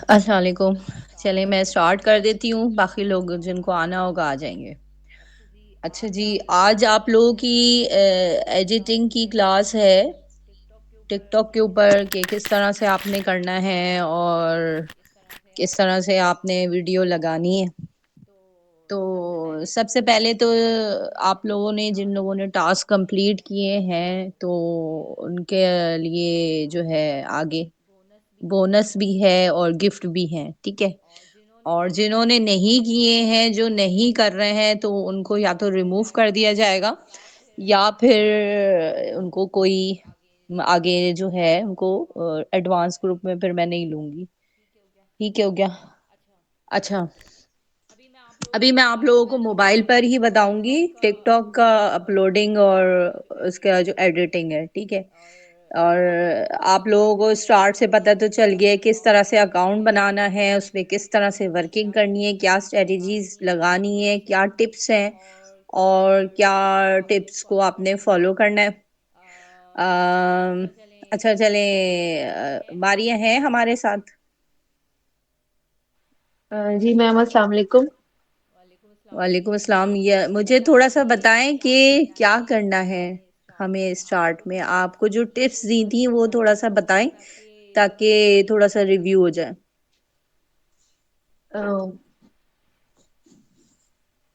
अस्सलाम वालेकुम। चले मैं वालेकुम स्टार्ट कर सलाम। देती हूँ, बाकी लोग जिनको आना होगा आ जाएंगे। अच्छा जी, अच्छा आज जी, आप लोगों आज की आप लोगों की क्लास एडिटिंग की है क्लास है टिकटॉक के ऊपर टिकटॉक के ऊपर कि किस तरह से आपने करना है और किस तरह से किस तरह आपने से आपने वीडियो लगानी है। तो सबसे तो पहले तो सबसे पहले तो आप लोगों ने हाँ जिन लोगों ने टास्क कंप्लीट किए हैं तो जी उनके लिए जो है आगे बोनस भी है बोनस भी है और गिफ्ट भी है, ठीक है। और जिन्होंने और नहीं जिन्होंने किए नहीं किए हैं, जो नहीं कर रहे हैं, तो उनको या तो उनके रिमूव कर जाएगा दिया जाएगा या या फिर फिर उनको कोई आगे आगे जो है उनको एडवांस ग्रुप में फिर मैं नहीं लूंगी। ठीक है हो गया। ठीक है, हो गया। अच्छा, अच्छा, अभी मैं आप लोगों अभी को मैं आप मोबाइल लोगों को पर मोबाइल पर ही बताऊंगी टिकटॉक का टिकटॉक का अपलोडिंग और एडिटिंग उसका जो एडिटिंग है, ठीक है। और और आप लोगों को आप लोगों स्टार्ट को से स्टार्ट से पता तो चल गया है किस तरह से अकाउंट कैसे बनाना है, उसमें किस तरह से वर्किंग क्या करनी है, क्या स्ट्रेटजीज स्ट्रेटजीज लगानी है, क्या लगानी है, टिप्स क्या हैं टिप्स हैं और क्या और क्या टिप्स को आपने टिप्स को फॉलो आपने करना है। फॉलो करना है। अच्छा अम, चलें, अच्छा चले, बारियां हैं बारियां हमारे हैं साथ। हमारे साथ। जी मैम, अस्सलाम वालेकुम। वालेकुम अस्सलाम जी। वालेकुम अस्सलाम। ये मुझे बता थोड़ा सा दीजिए बताएं कि क्या करना क्या है करना है हमें स्टार्ट हमें में। स्टार्ट आपको में। जो आपको जो टिप्स थी टिप्स वो दी थोड़ी थी सी वो थोड़ा बताएं सा बताएं ताकि ताकि थोड़ा सा रिव्यू हो जाए। अ,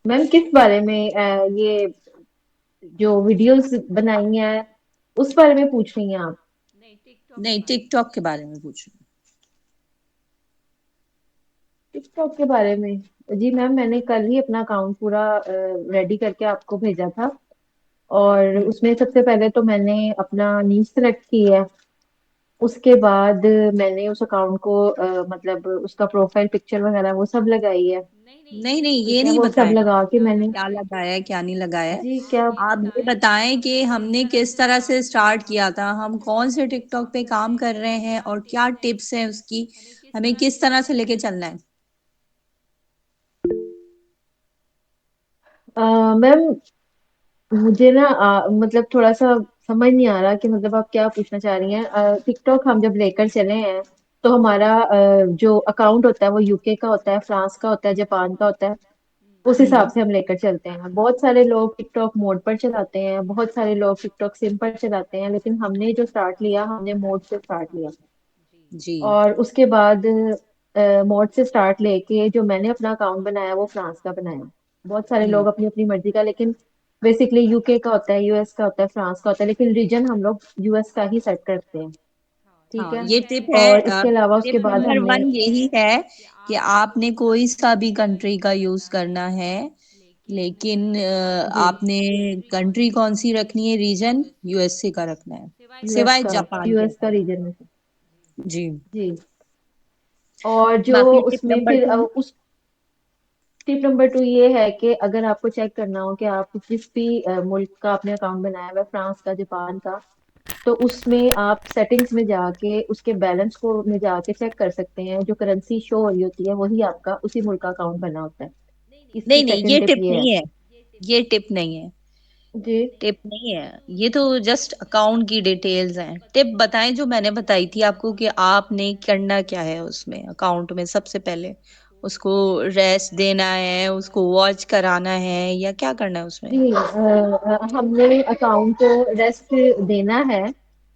मैम किस बारे में ये जो वीडियोस बनाई हैं उस बारे में पूछ रही हैं आप? नहीं, टिकटॉक के नहीं, बारे में टिकटॉक के पूछ रही बारे हूँ। में पूछ रही टिकटॉक के बारे में? जी मैम, मैंने कल ही अपना अकाउंट पूरा रेडी करके आपको भेजा था। और हूँ। उसमें सबसे पहले तो मैंने अपना नीश सेलेक्ट की है। उसके बाद मैंने उस अकाउंट को मतलब उसका प्रोफाइल पिक्चर वगैरह वो सब लगाई है। नहीं नहीं, नहीं ये नहीं, ये ठीक है, नहीं वो सब बताया लगा के क्या मैंने। क्या लगाया है। लगाया है क्या नहीं लगाया है। जी क्या? ये आप ये बताएं कि बताएं कि हमने किस हमने तरह किस से तरह से स्टार्ट किया, स्टार्ट किया था, कौन हम से कौन से टिकटॉक पे टिकटॉक काम पे कर रहे काम हैं कर रहे और हैं क्या और क्या टिप्स हैं, टिप्स हैं उसकी, हमें किस हमें तरह किस से तरह से लेके चलना है। मैम, मुझे ना मतलब थोड़ा सा समझ नहीं आ रहा कि मतलब आप क्या पूछना चाह रही हैं। टिकटॉक हम जब लेकर चले हैं तो हमारा जो अकाउंट होता है वो यूके का होता है, फ्रांस का होता है, जापान का होता है। उस हम्म। हिसाब से हम लेकर चलते हैं। बहुत सारे लोग टिकटॉक मोड पर चलाते हैं, बहुत सारे लोग टिकटॉक सिम पर चलाते हैं, लेकिन हमने जो स्टार्ट लिया हमने मोड से स्टार्ट लिया। जी। जी। और उसके बाद मोड से स्टार्ट लेके जो मैंने अपना अकाउंट बनाया वो फ्रांस का बनाया। बहुत सारे हम्म। लोग अपनी अपनी मर्जी का, लेकिन बेसिकली यूके का होता है, यूएस का होता है, फ्रांस का होता है, लेकिन रीजन हम लोग यूएस का ही सेट करते हैं। हाँ, ठीक हाँ, है। टिप्स ये टिप हैं है। और इसके अलावा उसके टिप बाद नंबर हमने वन ये यही है है कि कि आपने आपने कोई सा कोई भी सा भी कंट्री का कंट्री यूज़ का यूज करना है, करना है, लेकिन लेकिन जी आपने आपने कंट्री कौन कंट्री सी कौन सी रखनी है। रखनी है, रीजन यूएसए का यूएसए रखना का है, रखना है, सिवाय यूएस सिवाय जापान का, के। जापान के। यूएस का रीजन में से। जी। जी। जी। और जो बाकी टिप उसमें नंबर फिर टू। उस टिप नंबर 2 ये है कि अगर आपको चेक करना हो कि आप जिस भी मुल्क का आपने अकाउंट बनाया हुआ है, फ्रांस का, जापान का, तो उसमें आप सेटिंग्स में जाके उसके बैलेंस को में जाके चेक कर सकते हैं। जो करेंसी शो हो रही होती है वही आपका उसी मुल्क का अकाउंट बना होता है। नहीं नहीं, इसकी नहीं नहीं, ये सेकंड टिप टिप ये है। नहीं है। ये टिप ये नहीं टिप है। नहीं है। जी। नहीं, टिप नहीं है। ये तो ये तो जस्ट अकाउंट में अकाउंट की डिटेल्स हैं। पता टिप है। बताएं जो मैंने बताई थी आपको कि आपने करना क्या है उसमें अकाउंट में। सबसे पहले उसको उसको रेस्ट देना रेस्ट है, देना है, उसको वॉच कराना है, या क्या करना है उसमें। जी हमने अकाउंट को रेस्ट देना है,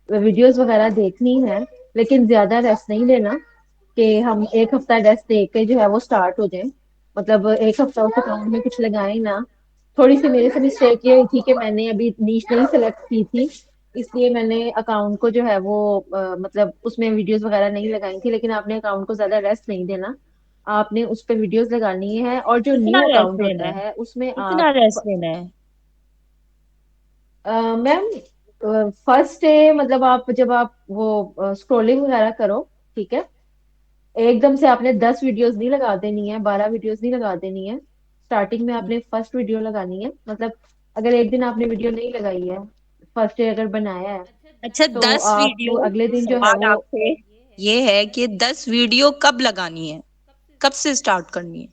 वीडियोस वगैरह देखनी है, लेकिन ज्यादा रेस्ट नहीं देना कि हम एक हफ्ता रेस्ट दे के जो है वो स्टार्ट हो जाए। मतलब एक हफ्ता उस अकाउंट में कुछ लगाए ना। थोड़ी सी मेरे से मिस्टेक ये हुई थी कि मैंने अभी नीश नहीं सेलेक्ट की थी, इसलिए मैंने अकाउंट को जो है वो मतलब उसमें वीडियोस वगैरह नहीं लगाई थी। लेकिन आपने अकाउंट को ज्यादा रेस्ट नहीं देना, आपने उस पर वीडियोस लगानी है। और जो कितना न्यू रेस्ट अकाउंट लेना होता है, है उसमें कितना आप रेस्ट लेना है। मैम, फर्स्ट डे मतलब आप जब आप वो स्क्रॉलिंग वगैरह करो, ठीक है, एकदम से आपने 10 वीडियोस नहीं लगा देनी है, 12 वीडियोस नहीं लगा देनी है। स्टार्टिंग में आपने फर्स्ट वीडियो लगानी है। मतलब अगर एक दिन आपने वीडियो नहीं लगाई है, फर्स्ट डे अगर बनाया है, अच्छा, अच्छा, 10 तो 10 आप वीडियोस वीडियो। अगले दिन जो है सवाल वो आपसे ये है ये कि है कि 10 दस वीडियोस वीडियो कब लगानी है, कब से कब से स्टार्ट स्टार्ट करनी है। करनी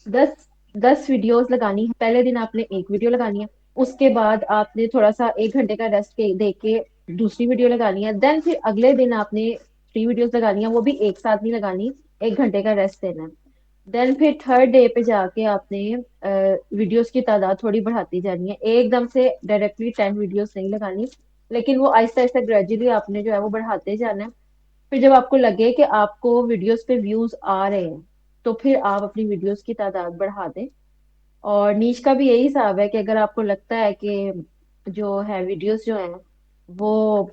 है। 10 10 वीडियोस लगानी है। पहले दिन आपने एक वीडियो लगानी है, उसके बाद आपने थोड़ा सा 1 घंटे का रेस्ट दे के दूसरी वीडियो लगानी है, देन फिर अगले दिन आपने 3 वीडियोस लगानी है, वो भी एक साथ नहीं लगानी, 1 घंटे का रेस्ट देना है। देन फिर थर्ड डे पे जाके आपने वीडियोस की तादाद थोड़ी बढ़ाती जानी है, एकदम से डायरेक्टली 10 वीडियोस नहीं लगानी, लेकिन वो आहिस्ता आहिस्ता ग्रेजुअली आपने जो है वो बढ़ाते जाना है। फिर जब आपको लगे कि आपको वीडियोस पे व्यूज आ रहे हैं, तो फिर आप अपनी वीडियोस की तादाद बढ़ा दें। और नीच का भी यही हिसाब है कि अगर आपको लगता है कि जो है वीडियोस जो हैं वो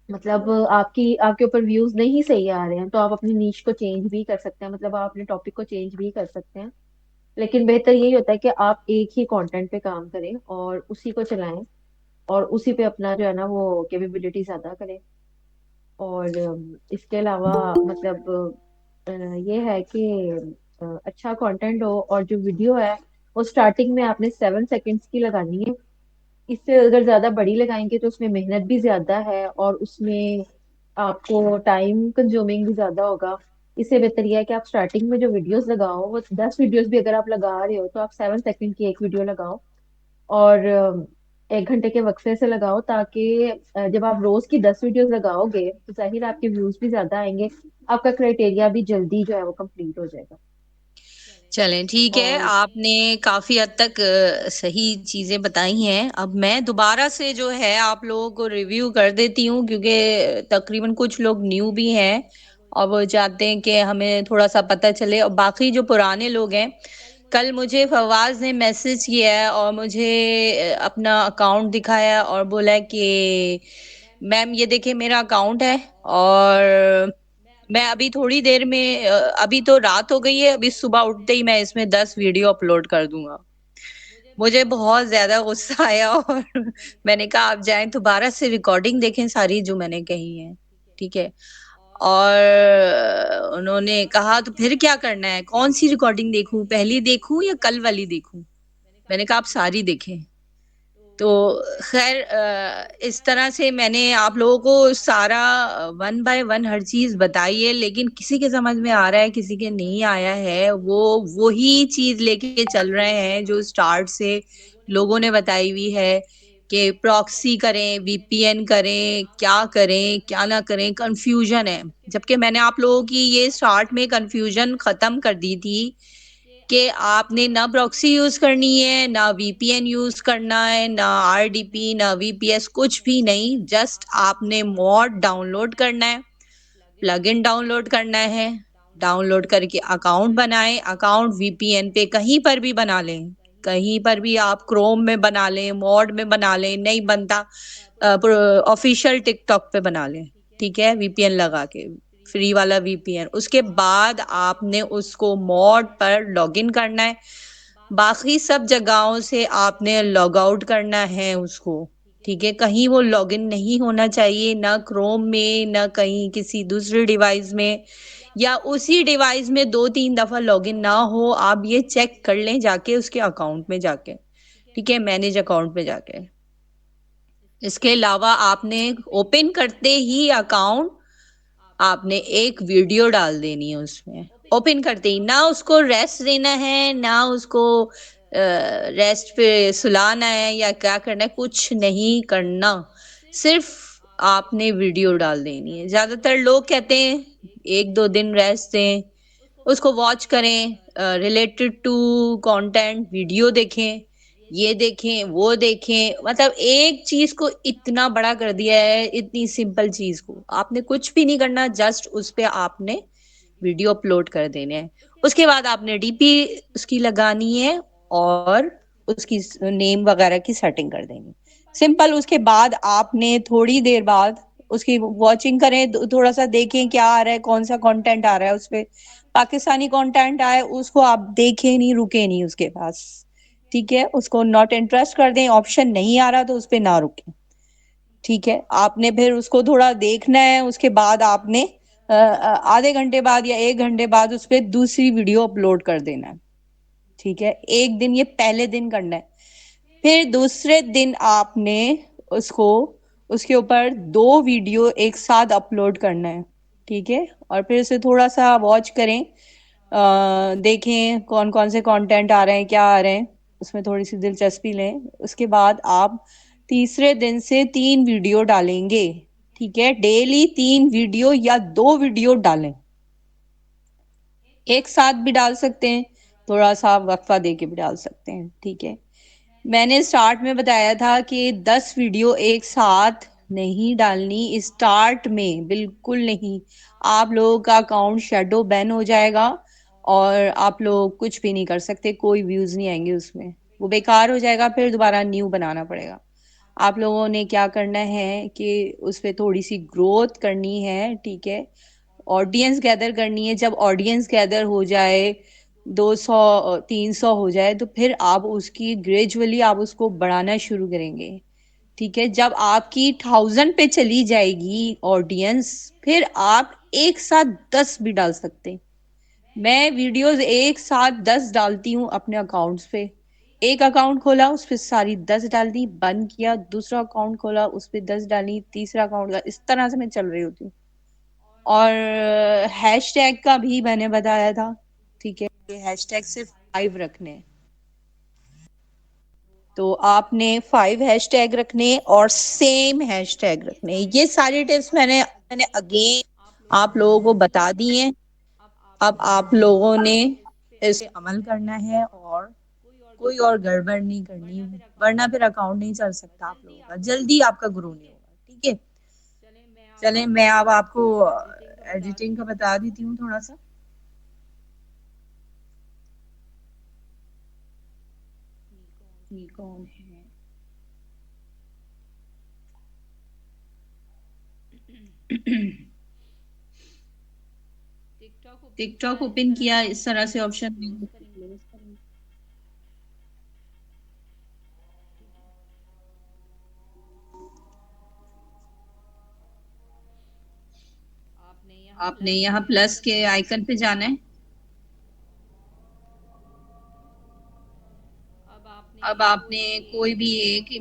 मतलब आपकी आपके ऊपर व्यूज नहीं सही आ रहे हैं, तो आप अपनी नीश को चेंज भी कर सकते हैं, मतलब आप अपने टॉपिक को चेंज भी कर सकते हैं। लेकिन बेहतर यही होता है कि आप एक ही कंटेंट पे काम करें और उसी को चलाएं, और उसी पे अपना जो है ना वो कैपेबिलिटी ज्यादा करें। और इसके अलावा मतलब ये है कि अच्छा कंटेंट हो, और जो वीडियो है वो स्टार्टिंग में आपने 7 सेकेंड्स की लगानी है। इससे अगर ज्यादा बड़ी लगाएंगे तो उसमें मेहनत भी ज्यादा है, और उसमें आपको टाइम कंज्यूमिंग भी ज्यादा होगा। इससे बेहतर यह है कि आप स्टार्टिंग में जो वीडियोस लगाओ, वो 10 वीडियोस भी अगर आप लगा रहे हो तो आप 7 सेकंड की एक वीडियो लगाओ, और 1 घंटे के वक्फे से लगाओ, ताकि जब आप रोज की 10 वीडियोस लगाओगे तो जाहिर है आपके व्यूज भी ज्यादा आएंगे, आपका क्राइटेरिया भी जल्दी जो है वो कंप्लीट हो जाएगा। चलें ठीक है, और आपने काफी हद तक सही चीजें बताई हैं। अब मैं दोबारा से जो है आप लोगों को रिव्यू कर देती हूँ, क्योंकि तकरीबन कुछ लोग न्यू भी हैं और वो चाहते हैं कि हमें थोड़ा सा पता चले, और बाकी जो पुराने लोग हैं, कल मुझे फवाज ने मैसेज किया है और मुझे अपना अकाउंट दिखाया और बोला है कि मैम ये देखिए मेरा अकाउंट है, और मैं अभी थोड़ी देर में अभी तो रात हो गई है, अभी सुबह उठते ही मैं इसमें 10 वीडियो अपलोड कर दूंगा। मुझे बहुत ज्यादा गुस्सा आया और मैंने कहा आप जाएं दोबारा से रिकॉर्डिंग देखें सारी जो मैंने कही है, ठीक है। और उन्होंने कहा तो फिर क्या करना है, कौन सी रिकॉर्डिंग देखूं, पहली देखूं या कल वाली देखूं? मैंने कहा आप सारी देखें। तो खैर इस तरह से मैंने आप लोगों को सारा वन बाय वन हर चीज बताई है, लेकिन किसी के समझ में आ रहा है, किसी के नहीं आया है। वो वही चीज लेके चल रहे हैं जो स्टार्ट से लोगों ने बताई हुई है कि प्रॉक्सी करें, वीपीएन करें, क्या करें क्या ना करें, कंफ्यूजन है। जबकि मैंने आप लोगों की ये स्टार्ट में कंफ्यूजन खत्म कर दी थी कि आपने ना प्रॉक्सी यूज करनी है, ना वीपीएन यूज करना है, ना आरडीपी, ना वीपीएस, कुछ भी नहीं। जस्ट आपने मॉड डाउनलोड करना है, प्लगइन डाउनलोड करना है, डाउनलोड करके अकाउंट बनाएं। अकाउंट वीपीएन पे कहीं पर भी बना लें, कहीं पर भी, आप क्रोम में बना लें, मॉड में बना लें, नहीं बनता ऑफिशियल टिकटॉक पे बना लें, ठीक है, वीपीएन लगा के, फ्री वाला वीपीएन। उसके बाद आपने उसको मॉड पर लॉगिन करना है, बाकी सब जगहों से आपने लॉग आउट करना है उसको, ठीक है। कहीं वो लॉगिन नहीं होना चाहिए, ना क्रोम में, ना कहीं किसी दूसरे डिवाइस में, या उसी डिवाइस में 2-3 दफा लॉगिन ना हो। आप ये चेक कर लें जाके उसके अकाउंट में जाके, ठीक है, मैनेज अकाउंट में जाके। इसके अलावा आपने ओपन करते ही अकाउंट, आपने एक वीडियो डाल देनी है उसमें, ओपन करते ही। ना उसको रेस्ट देना है, ना उसको रेस्ट पे सुलाना है या क्या करना है, कुछ नहीं करना, सिर्फ आपने वीडियो डाल देनी है। ज्यादातर लोग कहते हैं 1-2 दिन रेस्ट दें, उसको वॉच करें, रिलेटेड टू कंटेंट वीडियो देखें, ये देखें वो देखें। मतलब एक चीज को इतना बड़ा कर दिया है, इतनी सिंपल चीज को आपने कुछ भी नहीं करना, जस्ट उस पे आपने वीडियो अपलोड कर देने हैं। उसके बाद आपने डीपी उसकी लगानी है और उसकी नेम वगैरह की सेटिंग कर देनी, सिंपल। उसके बाद आपने थोड़ी देर बाद उसकी वॉचिंग करें, थोड़ा सा देखें क्या आ रहा है, कौन सा कंटेंट आ रहा है उसपे। पाकिस्तानी कंटेंट आए उसको आप देखें नहीं, रुके नहीं उसके पास, ठीक है। उसको नॉट इंटरेस्ट कर दें, ऑप्शन नहीं आ रहा तो उस पर ना रुके, ठीक है। आपने फिर उसको थोड़ा देखना है, उसके बाद आपने आधे घंटे बाद या 1 घंटे बाद उस पर दूसरी वीडियो अपलोड कर देना है, ठीक है। एक दिन ये पहले दिन करना है, फिर दूसरे दिन आपने उसको उसके ऊपर 2 वीडियो एक साथ अपलोड करना है, ठीक है। और फिर उसे थोड़ा सा वॉच करें, देखें कौन कौन से कंटेंट आ रहे हैं, क्या आ रहे हैं, उसमें थोड़ी सी दिलचस्पी लें। उसके बाद आप तीसरे दिन से 3 वीडियो डालेंगे, ठीक है। डेली 3 वीडियो या 2 वीडियो डालें। एक साथ भी डाल सकते हैं, थोड़ा सा वक्फा दे के भी डाल सकते हैं, ठीक है। मैंने स्टार्ट में बताया था कि 10 वीडियो एक साथ नहीं डालनी, स्टार्ट में बिल्कुल नहीं। आप लोगों का अकाउंट शेडो बैन हो जाएगा और आप लोग कुछ भी नहीं कर सकते, कोई व्यूज नहीं आएंगे उसमें, वो बेकार हो जाएगा, फिर दोबारा न्यू बनाना पड़ेगा। आप लोगों ने क्या करना है कि उस पर थोड़ी सी ग्रोथ करनी है, ठीक है। ऑडियंस गैदर करनी है। जब ऑडियंस गैदर हो जाए, 200 300 हो जाए, तो फिर आप उसकी ग्रेजुअली आप उसको बढ़ाना शुरू करेंगे, ठीक है। जब आपकी 1000 पे चली जाएगी ऑडियंस, फिर आप एक साथ 10 भी डाल सकते हैं। मैं वीडियोस एक साथ 10 डालती हूँ अपने अकाउंट्स पे। एक अकाउंट खोला, उस पर सारी 10 डाल दी, बंद किया, दूसरा अकाउंट खोला, उस पर 10 डाली, तीसरा अकाउंट, इस तरह से मैं चल रही होती हूँ। और हैशटैग का भी मैंने बताया था, ठीक है। हैशटैग सिर्फ 5 रखने हैं। तो आपने 5 हैशटैग रखने और सेम हैशटैग रखने। ये सारी टिप्स मैंने अगेन आप लोगों को बता दी हैं। अब आप लोगों ने इस पे अमल करना है और कोई और गड़बड़ नहीं करनी, वरना फिर अकाउंट नहीं चल सकता आप लोगों का, जल्दी आपका ग्रो नहीं होगा, ठीक है। चलें, मैं अब आपको एडिटिंग का बता देती हूँ थोड़ा सा। ये कौन है? टिकटॉक ओपन किया, इस तरह से ऑप्शन क्लोज करेंगे। आपने यहाँ प्लस के आइकन पे जाना है। अब आपने कोई भी एक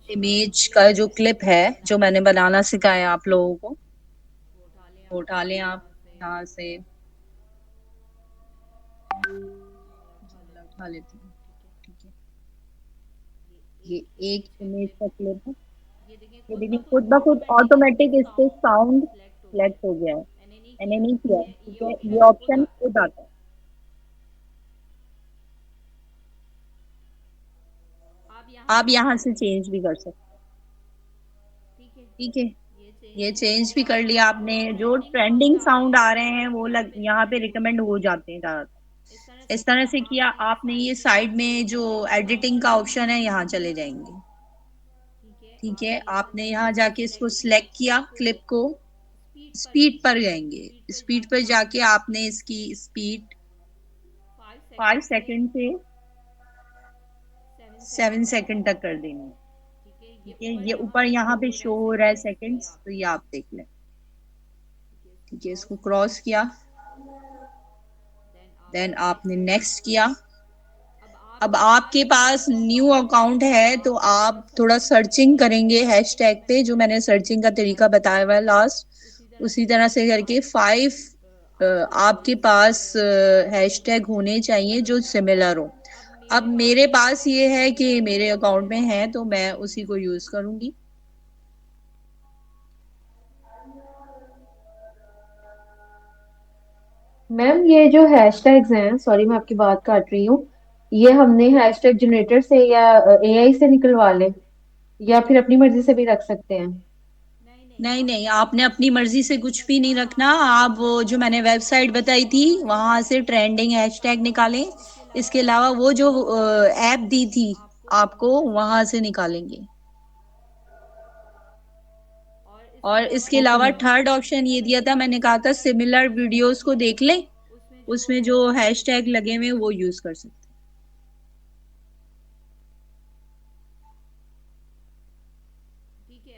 इमेज का जो क्लिप है, जो मैंने बनाना सिखाया आप लोगों को, वो उठा लें आप यहाँ से। उठा लेती हूँ, ठीक है। ये एक इमेज का क्लिप है। ये देखिए, खुद ब खुद ऑटोमेटिक इस पे साउंड सिलेक्ट हो गया है, मैंने नहीं किया है, ठीक है। ये ऑप्शन खुद आता है। आप यहाँ से चेंज भी कर सकते हैं, ठीक है। ये चेंज भी कर लिया आपने। जो ट्रेंडिंग साउंड आ रहे हैं वो यहाँ पे रिकमेंड हो जाते हैं ज्यादातर। इस तरह से किया आपने। ये साइड में जो एडिटिंग का ऑप्शन है, यहाँ चले जाएंगे, ठीक है। आपने यहाँ जाके इसको सिलेक्ट किया, क्लिप को, स्पीड पर जाएंगे। स्पीड पर जाके आपने इसकी स्पीड 5 सेकंड से 7 सेकंड तक कर देनी है, ठीक है। ये ऊपर यहाँ पे शो हो रहा है सेकंड्स, तो ये आप देख लें, ठीक है। इसको क्रॉस किया, देन आपने नेक्स्ट किया। अब आपके पास न्यू अकाउंट है, तो आप थोड़ा सर्चिंग करेंगे हैशटैग पे, जो मैंने सर्चिंग का तरीका बताया हुआ है लास्ट, उसी तरह से करके 5 आपके पास हैशटैग होने चाहिए जो सिमिलर हो। अब मेरे पास ये है कि मेरे अकाउंट में है, तो मैं उसी को यूज करूंगी। मैम, ये जो हैशटैग्स हैं, सॉरी मैं आपकी बात काट रही हूँ, ये हमने हैशटैग जनरेटर से या एआई से निकलवा लें, या फिर अपनी मर्जी से भी रख सकते हैं? नहीं नहीं, आपने अपनी मर्जी से कुछ भी नहीं रखना। आप वो जो मैंने वेबसाइट बताई थी, वहां से ट्रेंडिंग हैशटैग निकालें। इसके अलावा वो जो ऐप दी थी आपको, वहां से निकालेंगे। और इसके ओके अलावा मैम। थर्ड ऑप्शन ये दिया था, मैंने कहा था सिमिलर वीडियोस को देख लें, उसमें जो हैशटैग लगे हुए वो यूज कर सकते हैं,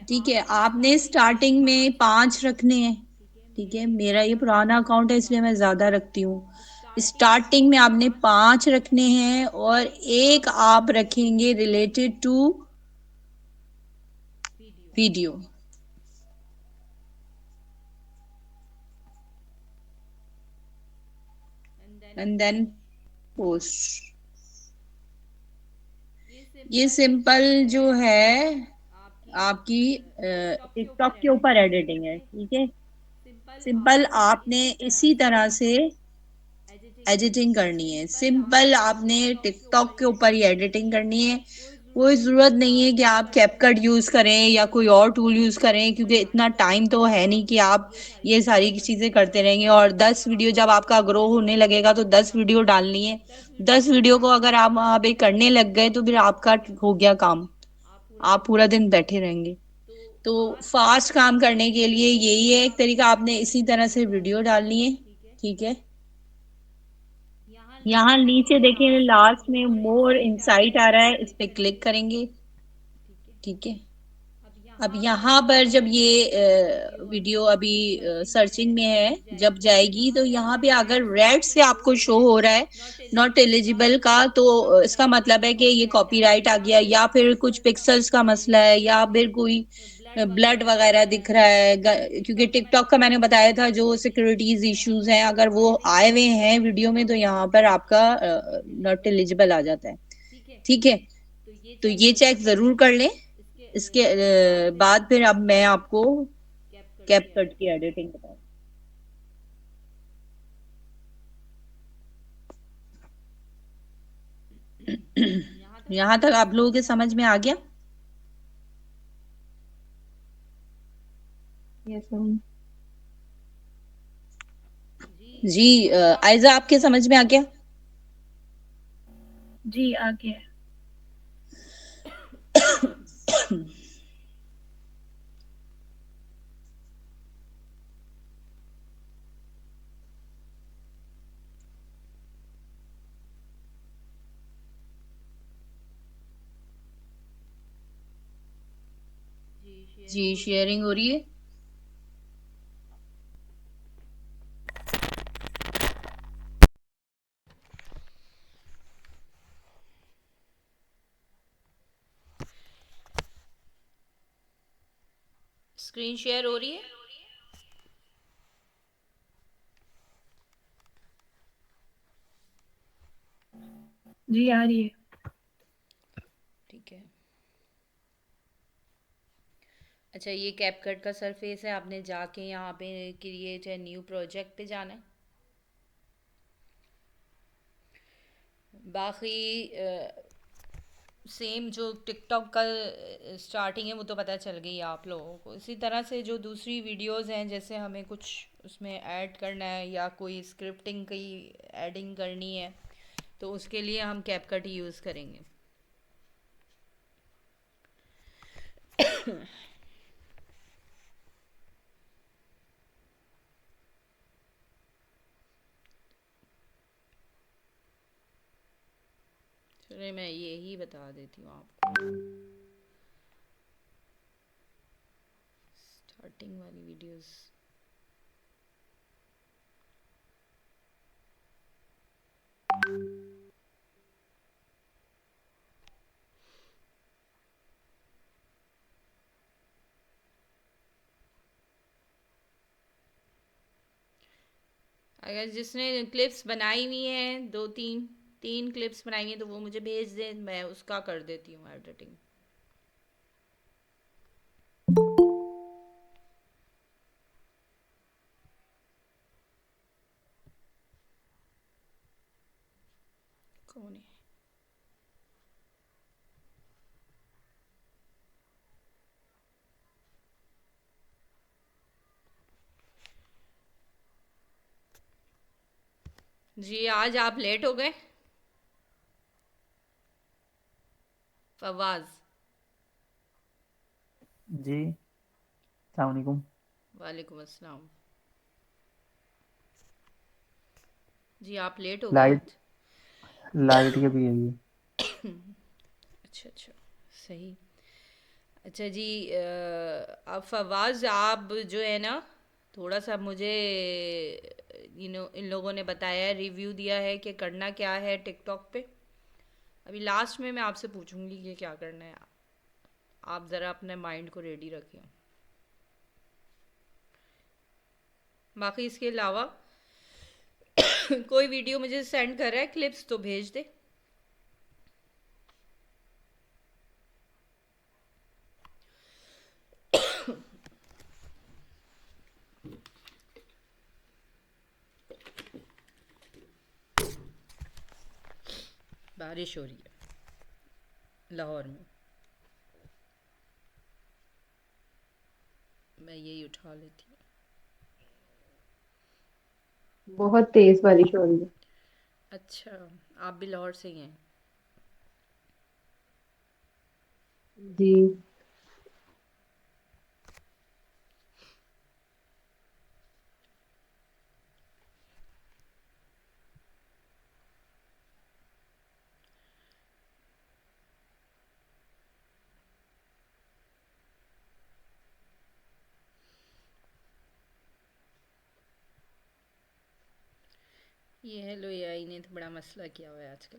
ठीक है। आपने स्टार्टिंग में 5 रखने हैं, ठीक है। मेरा ये पुराना अकाउंट है, इसलिए मैं ज्यादा रखती हूँ। स्टार्टिंग में आपने 5 रखने हैं और एक आप रखेंगे related to video, and then post. ये सिंपल जो है, आपकी टिकटॉक के ऊपर एडिटिंग है, ठीक है। सिंपल आपने इसी तरह से एडिटिंग करनी है। सिंपल आपने टिकटॉक के ऊपर ही एडिटिंग करनी है। कोई ज़रूरत नहीं है कि आप कैपकट यूज़ करें या कोई और टूल यूज़ करें, क्योंकि इतना टाइम तो है नहीं कि आप ये सारी चीज़ें करते रहेंगे। और 10 वीडियो जब आपका ग्रो होने लगेगा तो 10 वीडियो डालनी है। 10 वीडियो को अगर आप वहाँ पे करने लग गए तो फिर आपका हो गया काम, आप पूरा दिन बैठे रहेंगे। तो फास्ट काम करने के लिए यही है एक तरीका, आपने इसी तरह से वीडियो डालनी है, ठीक है। यहाँ नीचे देखिए लास्ट में मोर इनसाइट आ रहा है, इस पे क्लिक करेंगे, ठीक है। अब यहाँ पर जब ये वीडियो अभी सर्चिंग में है, जब जाएगी तो यहाँ पे अगर रेड से आपको शो हो रहा है नॉट एलिजिबल का, तो इसका मतलब है कि ये कॉपीराइट आ गया, या फिर कुछ पिक्सल्स का मसला है, या फिर कोई ब्लड वगैरह दिख रहा है। क्योंकि टिकटॉक का मैंने बताया था जो सिक्योरिटीज इश्यूज हैं, अगर वो आए हुए हैं वीडियो में तो यहाँ पर आपका नॉट एलिजिबल आ जाता है, ठीक है। तो ये चेक जरूर कर लें। इसके बाद फिर अब मैं आपको कैपकट की एडिटिंग बताऊँ। यहाँ तक आप लोगों के समझ में आ गया? Yes ma'am. जी आयजा आपके समझ में आ गया? जी आ गया। जी शेयरिंग हो रही है। स्क्रीन शेयर हो रही है। जी आ रही है। ठीक है। अच्छा, ये कैपकट का सरफेस है, आपने जाके यहाँ पे क्रिएट ए न्यू प्रोजेक्ट पे जाना है। बाकी सेम जो टिकटॉक का स्टार्टिंग है वो तो पता चल गई आप लोगों को। इसी तरह से जो दूसरी वीडियोस हैं, जैसे हमें कुछ उसमें ऐड करना है या कोई स्क्रिप्टिंग की एडिंग करनी है, तो उसके लिए हम कैपकट ही यूज़ करेंगे। चलिए मैं यही बता देती हूँ आपको, स्टार्टिंग वाली वीडियोस। अगर जिसने क्लिप्स बनाई हुई हैं, दो तीन तीन क्लिप्स बनाई हैं, तो वो मुझे भेज दें, मैं उसका कर देती हूँ एडिटिंग। कौन है? जी आज आप लेट हो गए फवाज। जी अस्सलाम वालेकुम। वालेकुम अस्सलाम। जी आप लेट हो गए लाइट आज। लाइट के भी है ये। अच्छा अच्छा, सही। अच्छा जी अब फवाज आप जो है ना, थोड़ा सा मुझे इन लोगों ने बताया है, रिव्यू दिया है कि करना क्या है टिकटॉक पे। अभी लास्ट में मैं आपसे पूछूंगी कि क्या करना है, आप ज़रा अपने माइंड को रेडी रखें। बाकी इसके अलावा कोई वीडियो मुझे सेंड कर रहा है क्लिप्स तो भेज दे। बारिश हो रही है लाहौर में। मैं यही उठा लेती हूँ। बहुत तेज बारिश हो रही है। अच्छा, आप भी लाहौर से ही हैं? जी। ये हेलो एआई ने तो बड़ा मसला किया हुआ है आजकल।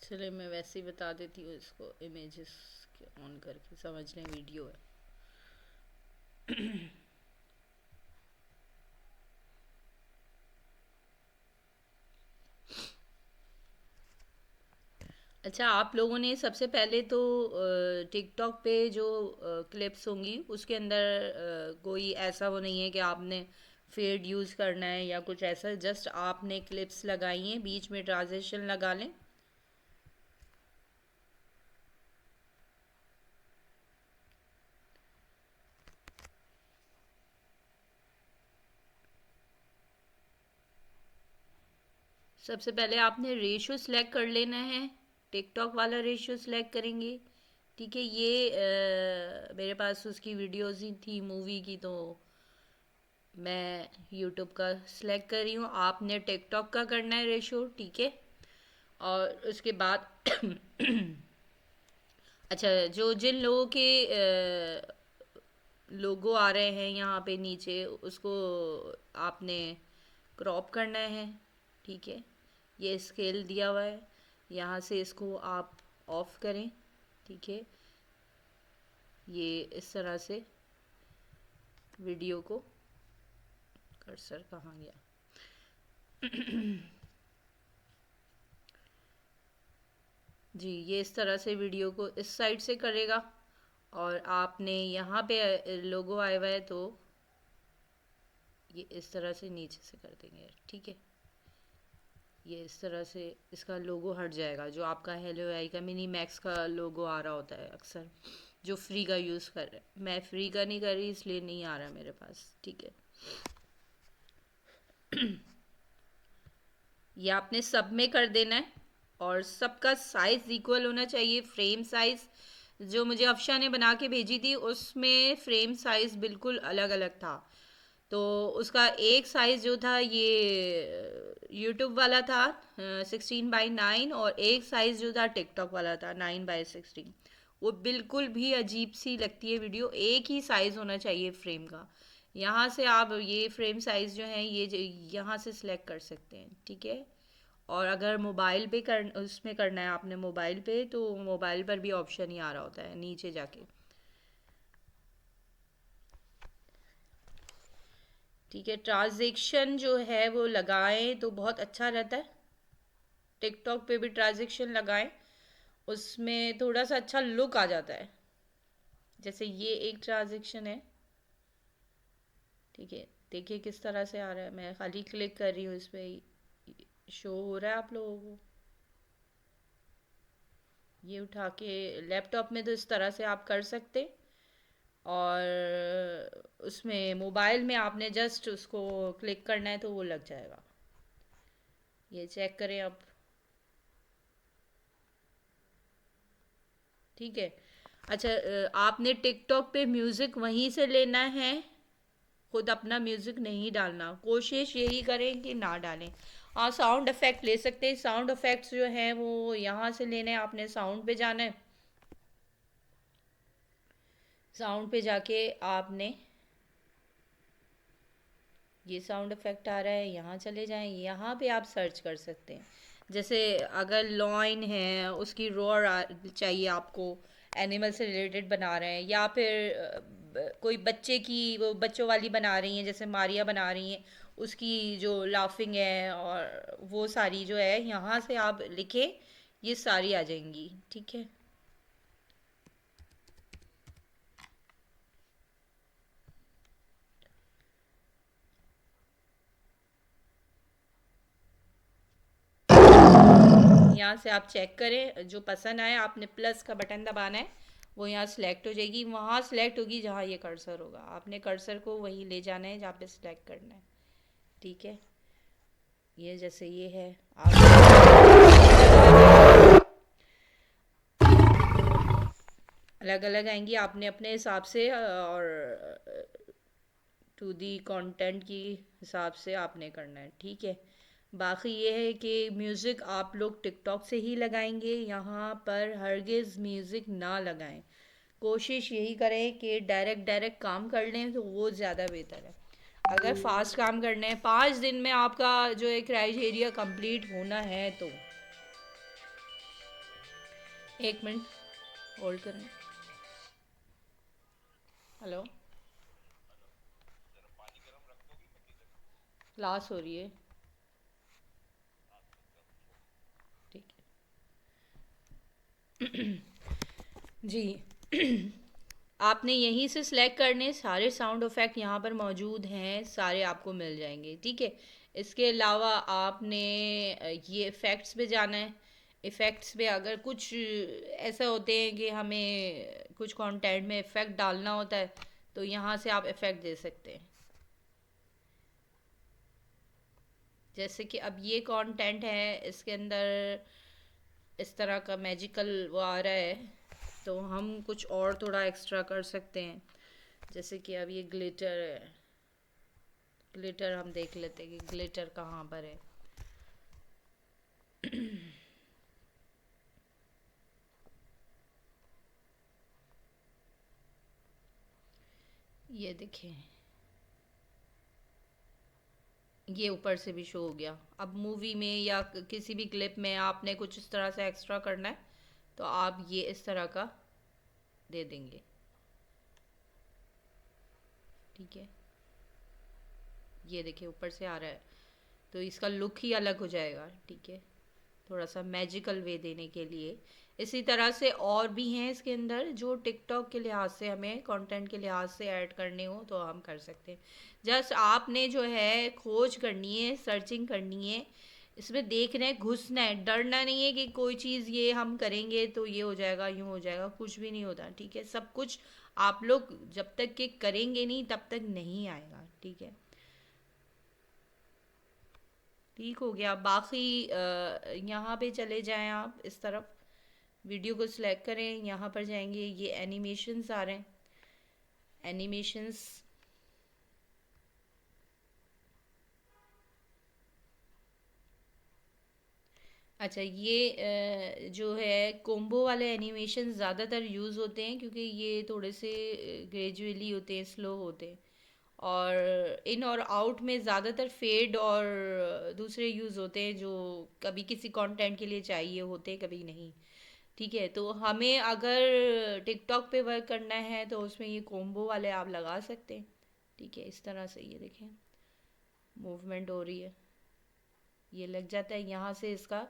चलिए मैं वैसे ही बता देती हूँ इसको, इमेजेस के ऑन करके समझ लें वीडियो है। अच्छा, आप लोगों ने सबसे पहले तो टिकटॉक पे जो क्लिप्स होंगी उसके अंदर कोई ऐसा वो नहीं है कि आपने फेड यूज़ करना है या कुछ ऐसा, जस्ट आपने क्लिप्स लगाई हैं, बीच में ट्रांजिशन लगा लें। सबसे पहले आपने रेशियो सिलेक्ट कर लेना है, टिकटॉक वाला रेशियो सिलेक्ट करेंगे। ठीक है, ये मेरे पास उसकी वीडियोस ही थी मूवी की, तो मैं यूट्यूब का सिलेक्ट कर रही हूँ। आपने टिकटॉक का करना है रेशियो, ठीक है। और उसके बाद अच्छा, जो जिन लोगों के लोगो आ रहे हैं यहाँ पे नीचे, उसको आपने क्रॉप करना है, ठीक है। ये स्केल दिया हुआ है, यहाँ से इसको आप ऑफ करें, ठीक है। ये इस तरह से वीडियो को, कर्सर कहाँ गया, जी ये इस तरह से वीडियो को इस साइड से करेगा। और आपने यहाँ पे लोगो आया हुआ है तो ये इस तरह से नीचे से कर देंगे, ठीक है। ये इस तरह से इसका लोगो हट जाएगा, जो आपका हेलो आई का मिनी मैक्स का लोगो आ रहा होता है अक्सर, जो फ्री का यूज़ कर रहे हैं। मैं फ्री का नहीं कर रही इसलिए नहीं आ रहा मेरे पास, ठीक है। ये आपने सब में कर देना है और सबका साइज़ इक्वल होना चाहिए। फ्रेम साइज़ जो मुझे अफशा ने बना के भेजी थी उसमें फ्रेम साइज़ बिल्कुल अलग अलग था। तो उसका एक साइज़ जो था ये यूट्यूब वाला था 16:9, और एक साइज़ जो था टिकटॉक वाला था 9:16। वो बिल्कुल भी अजीब सी लगती है वीडियो। एक ही साइज़ होना चाहिए फ्रेम का। यहाँ से आप ये फ्रेम साइज़ जो है ये यहाँ से सिलेक्ट कर सकते हैं, ठीक है। और अगर मोबाइल पे उसमें करना है आपने मोबाइल पे, तो मोबाइल पर भी ऑप्शन ही आ रहा होता है नीचे जाके, ठीक है। ट्रांजैक्शन जो है वो लगाएं तो बहुत अच्छा रहता है। टिकटॉक पे भी ट्रांजैक्शन लगाएं, उसमें थोड़ा सा अच्छा लुक आ जाता है। जैसे ये एक ट्रांजैक्शन है, ठीक है। देखिए किस तरह से आ रहा है, मैं खाली क्लिक कर रही हूँ इस पर, शो हो रहा है आप लोगों को। ये उठा के लैपटॉप में तो इस तरह से आप कर सकते, और उसमें मोबाइल में आपने जस्ट उसको क्लिक करना है तो वो लग जाएगा। ये चेक करें आप, ठीक है। अच्छा, आपने टिकटॉक पे म्यूज़िक वहीं से लेना है, खुद अपना म्यूज़िक नहीं डालना। कोशिश यही करें कि ना डालें। हाँ, साउंड इफ़ेक्ट ले सकते हैं। साउंड इफ़ेक्ट्स जो हैं वो यहाँ से लेने हैं, आपने साउंड पे जाना है। साउंड पे जाके आपने, ये साउंड इफ़ेक्ट आ रहा है, यहाँ चले जाएं, यहाँ पे आप सर्च कर सकते हैं। जैसे अगर लॉइन है उसकी रोर चाहिए आपको, एनिमल से रिलेटेड बना रहे हैं, या फिर कोई बच्चे की वो बच्चों वाली बना रही हैं, जैसे मारिया बना रही हैं, उसकी जो लाफिंग है और वो सारी जो है, यहाँ से आप लिखें, ये सारी आ जाएंगी। ठीक है। यहाँ से आप चेक करें, जो पसंद आए आपने प्लस का बटन दबाना है, वो यहाँ सिलेक्ट हो जाएगी, वहाँ सिलेक्ट होगी जहाँ ये कर्सर होगा, आपने कर्सर को वहीं ले जाना है जहाँ पे सिलेक्ट करना है। ठीक है। ये जैसे ये है, अलग अलग आएंगी, आपने अपने हिसाब से और टू दी कंटेंट की हिसाब से आपने करना है। ठीक है। बाकी ये है कि म्यूज़िक आप लोग टिकटॉक से ही लगाएंगे, यहाँ पर हरगिज़ म्यूज़िक ना लगाएं। कोशिश यही करें कि डायरेक्ट डायरेक्ट काम कर लें, तो वो ज़्यादा बेहतर है। अगर फास्ट काम करने हैं, 5 दिन में आपका जो है क्राइटेरिया कंप्लीट होना है, तो 1 मिनट होल्ड करें। हेलो, क्लास हो रही है। ठीक है जी। आपने यहीं से सिलेक्ट करने, सारे साउंड इफ़ेक्ट यहाँ पर मौजूद हैं, सारे आपको मिल जाएंगे। ठीक है। इसके अलावा आपने ये इफ़ेक्ट्स पे जाना है। इफ़ेक्ट्स पे अगर कुछ ऐसे होते हैं कि हमें कुछ कंटेंट में इफ़ेक्ट डालना होता है, तो यहाँ से आप इफ़ेक्ट दे सकते हैं। जैसे कि अब ये कंटेंट है, इसके अंदर इस तरह का मैजिकल वो आ रहा है, तो हम कुछ और थोड़ा एक्स्ट्रा कर सकते हैं। जैसे कि अब ये ग्लिटर है, ग्लिटर हम देख लेते हैं कि ग्लिटर कहाँ पर है। ये देखें, ये ऊपर से भी शो हो गया। अब मूवी में या किसी भी क्लिप में आपने कुछ इस तरह से एक्स्ट्रा करना है, तो आप ये इस तरह का दे देंगे। ठीक है। ये देखिए ऊपर से आ रहा है, तो इसका लुक ही अलग हो जाएगा। ठीक है। थोड़ा सा मैजिकल वे देने के लिए। इसी तरह से और भी हैं इसके अंदर, जो टिकटॉक के लिहाज से हमें कंटेंट के लिहाज से ऐड करने हो तो हम कर सकते हैं। जस्ट आपने जो है खोज करनी है, सर्चिंग करनी है, इसमें देखना है, घुसना है, डरना नहीं है कि कोई चीज़ ये हम करेंगे तो ये हो जाएगा, यूँ हो जाएगा, कुछ भी नहीं होता। ठीक है। सब कुछ आप लोग जब तक कि करेंगे नहीं तब तक नहीं आएगा। ठीक है। ठीक हो गया। बाकी यहाँ पे चले जाएं, आप इस तरफ वीडियो को सिलेक्ट करें, यहाँ पर जाएंगे, ये एनिमेशंस आ रहे हैं, एनिमेशंस। अच्छा, ये जो है कोम्बो वाले एनिमेशन ज़्यादातर यूज़ होते हैं, क्योंकि ये थोड़े से ग्रेजुअली होते हैं, स्लो होते हैं, और इन और आउट में ज़्यादातर फेड और दूसरे यूज़ होते हैं, जो कभी किसी कंटेंट के लिए चाहिए होते हैं, कभी नहीं। ठीक है। तो हमें अगर टिकटॉक पे वर्क करना है तो उसमें ये कोम्बो वाले आप लगा सकते हैं। ठीक है। इस तरह से ये देखें, मूवमेंट हो रही है, ये लग जाता है। यहाँ से इसका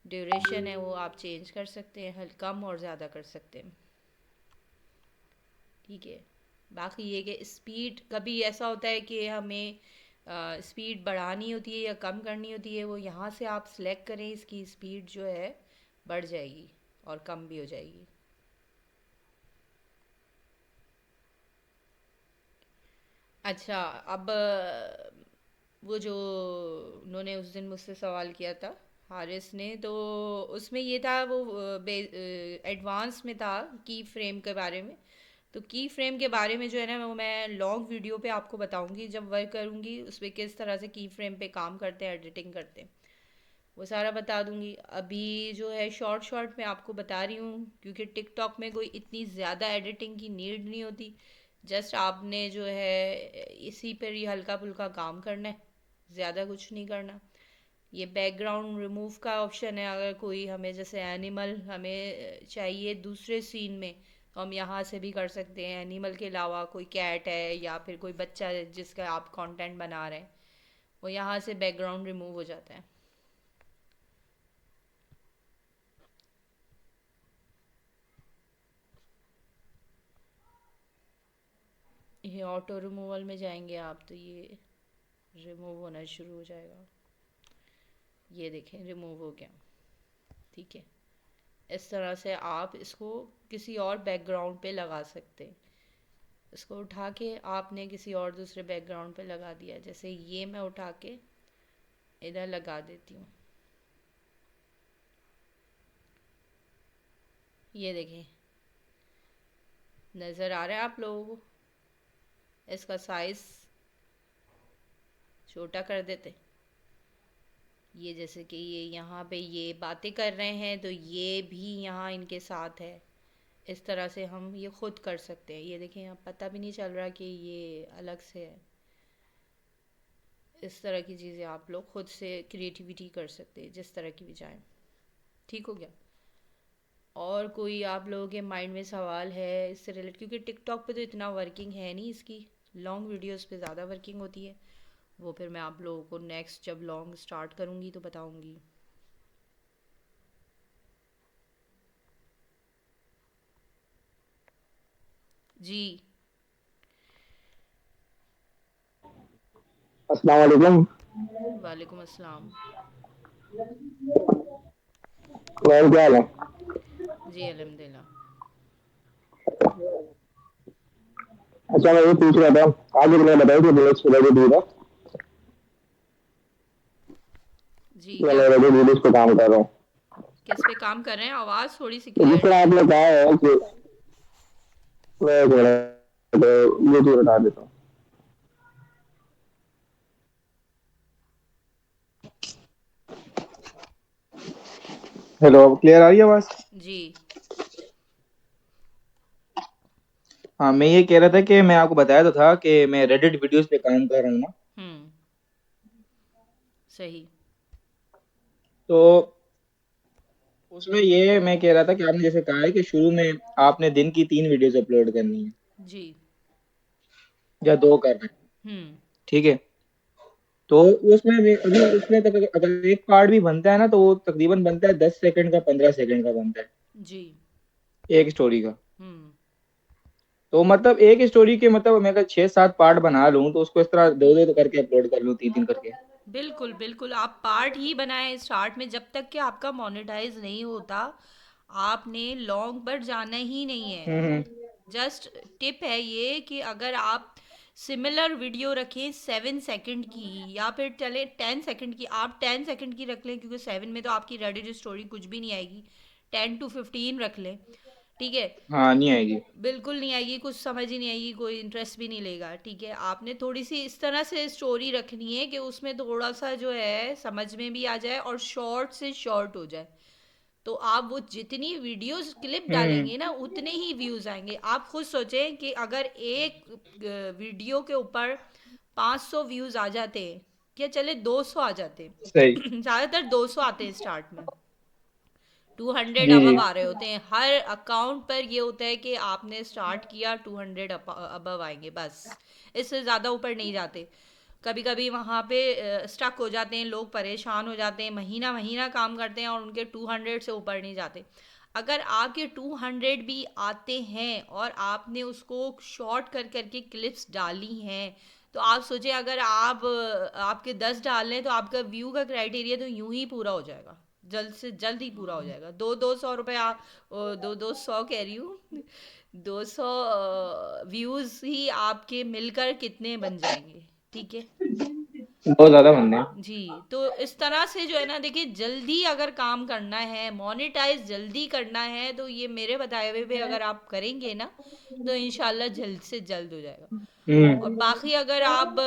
ड्यूरेशन है वो आप चेंज कर सकते हैं, हल्का कम और ज़्यादा कर सकते हैं। ठीक है। बाकी ये कि स्पीड, कभी ऐसा होता है कि हमें स्पीड बढ़ानी होती है या कम करनी होती है, वो यहाँ से आप सिलेक्ट करें, इसकी स्पीड जो है बढ़ जाएगी और कम भी हो जाएगी। अच्छा, अब वो जो उन्होंने उस दिन मुझसे सवाल किया था, हारिस ने, तो उसमें ये था, वो एडवांस में था की फ्रेम के बारे में। तो की फ्रेम के बारे में जो है ना, वो मैं लॉन्ग वीडियो पे आपको बताऊंगी जब वर्क करूंगी, उस पर किस तरह से की फ्रेम पे काम करते हैं, एडिटिंग करते हैं, वो सारा बता दूंगी। अभी जो है शॉर्ट शॉर्ट में आपको बता रही हूँ, क्योंकि टिकटॉक में कोई इतनी ज़्यादा एडिटिंग की नीड नहीं होती। जस्ट आपने जो है इसी पर ही हल्का फुल्का काम करना है, ज़्यादा कुछ नहीं करना। ये बैकग्राउंड रिमूव का ऑप्शन है। अगर कोई हमें जैसे एनिमल हमें चाहिए दूसरे सीन में, तो हम यहाँ से भी कर सकते हैं। एनिमल के अलावा कोई कैट है या फिर कोई बच्चा है जिसका आप कंटेंट बना रहे हैं, वो यहाँ से बैकग्राउंड रिमूव हो जाता है। ये ऑटो रिमूवल में जाएंगे आप तो ये रिमूव होना शुरू हो जाएगा। ये देखें रिमूव हो गया। ठीक है, इस तरह से आप इसको किसी और बैकग्राउंड पे लगा सकते हैं। इसको उठा के आपने किसी और दूसरे बैकग्राउंड पे लगा दिया। जैसे ये मैं उठा के इधर लगा देती हूँ। ये देखें, नज़र आ रहा है आप लोगों को? इसका साइज़ छोटा कर देते। ये जैसे कि ये यहाँ पे ये बातें कर रहे हैं तो ये भी यहाँ इनके साथ है। इस तरह से हम ये खुद कर सकते हैं। ये देखें, अब पता भी नहीं चल रहा कि ये अलग से है। इस तरह की चीज़ें आप लोग खुद से क्रिएटिविटी कर सकते हैं, जिस तरह की भी चाहें। ठीक हो गया? और कोई आप लोगों के माइंड में सवाल है इससे रिलेटेड? क्योंकि टिकटॉक पे तो इतना वर्किंग है नहीं, इसकी लॉन्ग वीडियोस पे ज़्यादा वर्किंग होती है। वो फिर मैं आप लोगों को नेक्स्ट जब लॉन्ग स्टार्ट करूँगी तो बताऊँगी। जी अस्सलाम वालेकुम। वालेकुम अस्सलाम। मैम क्या हाल है? जी अल्हम्दुलिल्लाह। अच्छा, मैं ये पूछ रहा था, आगे मैंने बताया कि बुलेट्स पे लगे दूर है, जी मैं क्या? लगे बुलेट्स पे काम कर रहा हूँ। किस पे काम कर रहे हैं? आवाज़ थोड़ी सी तो जिस क्लियर तरह नहीं है। आपने कहा है कि मैं एक मिनट ये चीज बता देता हूँ। हेलो, क्लियर आ रही है आवाज? जी हाँ, मैं ये कह रहा था कि मैं आपको बताया तो था कि मैं रेडिट वीडियोस पे काम कर रहा हूँ ना। सही। तो उसमें ये मैं कह रहा था कि आपने जैसे कहा है कि शुरू में आपने दिन की 3 वीडियोस अपलोड करनी है जी या 2 करना है, ठीक है? तो उसमें तक अगर एक पार्ट भी बनता है ना, तो वो तकरीबन बनता है 10 सेकंड का, 15 सेकंड का बनता है जी एक स्टोरी का। तो मतलब एक स्टोरी के मतलब मैं अगर 6-7 पार्ट बना लूँ तो उसको इस तरह 2-2 करके अपलोड कर लूँ, 3-3 करके। बिल्कुल बिल्कुल, आप पार्ट ही बनाएं स्टार्ट में। जब तक कि आपका मोनेटाइज नहीं होता आपने लॉन्ग पर जाना ही नहीं है। हम्म। जस्ट टिप है ये कि अगर आप सिमिलर वीडियो रखें 7 सेकंड की या फिर चले 10 सेकंड की, आप 10 सेकंड की रख लें, क्योंकि 7 में तो आपकी रेडिट स्टोरी कुछ भी नहीं आएगी। 10 to 15 रख लें, ठीक है? हाँ, नहीं आएगी। बिल्कुल नहीं आएगी, कुछ समझ ही नहीं आएगी, कोई इंटरेस्ट भी नहीं लेगा। ठीक है, आपने थोड़ी सी इस तरह से स्टोरी रखनी है कि उसमें थोड़ा सा जो है समझ में भी आ जाए और शॉर्ट से शॉर्ट हो जाए। तो आप वो जितनी वीडियोस क्लिप डालेंगे ना उतने ही व्यूज आएंगे। आप खुद सोचें कि अगर एक वीडियो के ऊपर 500 व्यूज आ जाते, या चले 200 आ जाते सही। ज़्यादातर 200 आते हैं स्टार्ट में, 200 जी जी। अबव आ रहे होते हैं हर अकाउंट पर। ये होता है कि आपने स्टार्ट किया 200 अबव आएंगे, बस इससे ज़्यादा ऊपर नहीं जाते। कभी कभी वहाँ पे स्टक हो जाते हैं लोग, परेशान हो जाते हैं, महीना महीना काम करते हैं और उनके 200 से ऊपर नहीं जाते। अगर आपके 200 भी आते हैं और आपने उसको शॉर्ट कर करके क्लिप्स डाली हैं, तो आप सोचिए अगर आप आपके 10 डाल लें तो आपका व्यू का क्राइटेरिया तो यूं ही पूरा हो जाएगा, जल्द से जल्द ही पूरा हो जाएगा। 200 रुपये आप 200 कह रही हूँ 200 व्यूज़ ही आपके मिलकर कितने बन जाएंगे? ठीक है बहुत ज्यादा बनते हैं। जी। तो इस तरह से जो है ना, देखिए जल्दी अगर काम करना है, मोनेटाइज जल्दी करना है, तो ये मेरे बताए हुए पे अगर आप करेंगे ना तो इंशाल्लाह जल्द से जल्द हो जाएगा। और बाकी अगर आप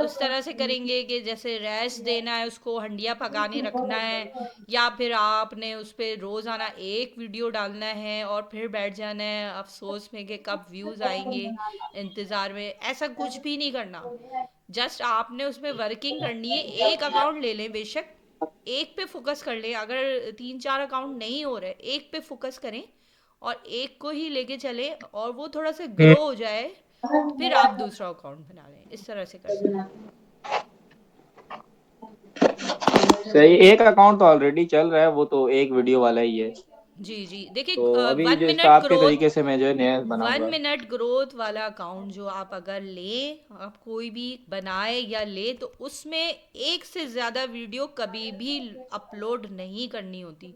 उस तरह से करेंगे कि जैसे रेस्ट देना है, उसको हंडिया पकाने रखना है, या फिर आपने उस पर रोज़ाना एक वीडियो डालना है और फिर बैठ जाना है अफसोस में कि कब व्यूज़ आएंगे इंतज़ार में, ऐसा कुछ भी नहीं करना। जस्ट आपने उसमें वर्किंग करनी है। एक अकाउंट ले लें बेशक, एक पे फोकस कर ले। अगर 3-4 अकाउंट नहीं हो रहे, एक पे फोकस करें और एक को ही लेके चले, और वो थोड़ा सा ग्रो हो जाए, फिर आप दूसरा अकाउंट बना लें। इस तरह से कर सकते हैं। सही, एक अकाउंट तो ऑलरेडी चल रहा है, वो तो एक वीडियो वाला ही है। जी जी, देखिए तो अभी 1 जो इसका मिनट आपके ग्रोथ, तरीके से मैं जो है नया 1 बनाऊंगा। मिनट ग्रोथ वाला अकाउंट जो आप अगर लें, आप कोई भी बनाए या ले, तो उसमें एक से ज़्यादा वीडियो कभी भी अपलोड नहीं करनी होती।